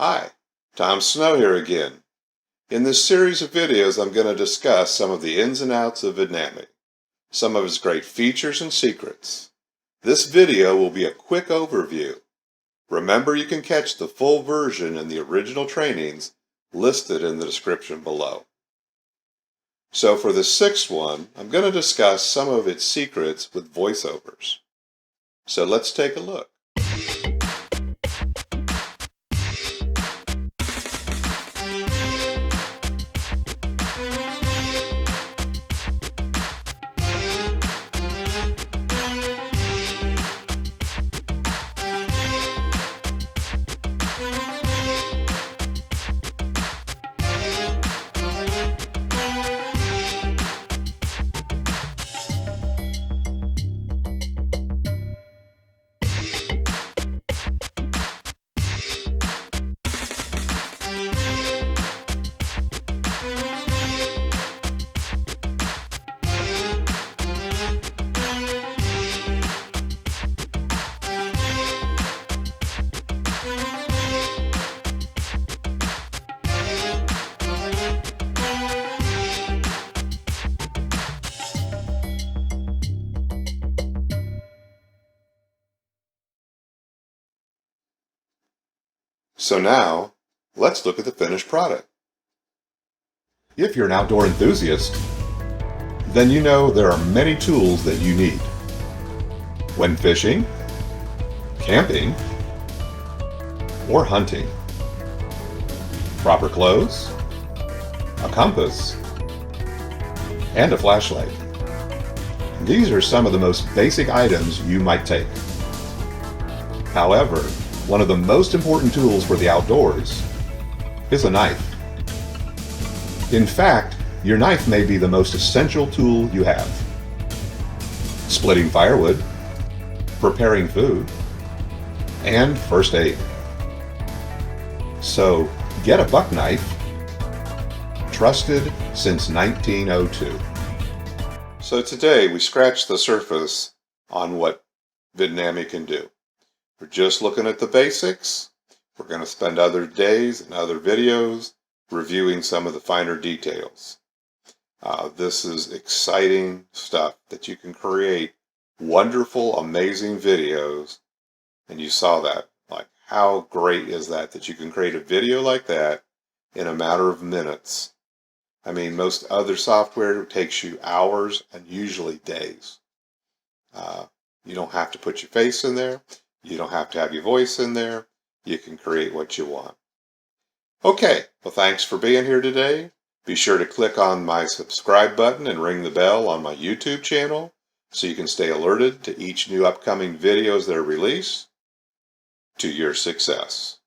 Hi, Tom Snow here again. In this series of videos, I'm going to discuss some of the ins and outs of Vidnami, some of its great features and secrets. This video will be a quick overview. Remember, you can catch the full version in the original trainings listed in the description below. So for the sixth one, I'm going to discuss some of its secrets with voiceovers. So let's take a look. So now, let's look at the finished product. If you're an outdoor enthusiast, then you know there are many tools that you need. When fishing, camping, or hunting. Proper clothes, a compass, and a flashlight. These are some of the most basic items you might take. However, one of the most important tools for the outdoors is a knife. In fact, your knife may be the most essential tool you have. Splitting firewood, preparing food, and first aid. So get a buck knife, trusted since 1902. So today we scratched the surface on what Vidnami can do. We're just looking at the basics. We're going to spend other days and other videos reviewing some of the finer details. This is exciting stuff that you can create wonderful, amazing videos. And you saw that. Like, how great is that you can create a video like that in a matter of minutes? I mean, most other software takes you hours and usually days. You don't have to put your face in there. You don't have to have your voice in there. You can create what you want. Okay, well, thanks for being here today. Be sure to click on my subscribe button and ring the bell on my YouTube channel so you can stay alerted to each new upcoming videos that are released. To your success.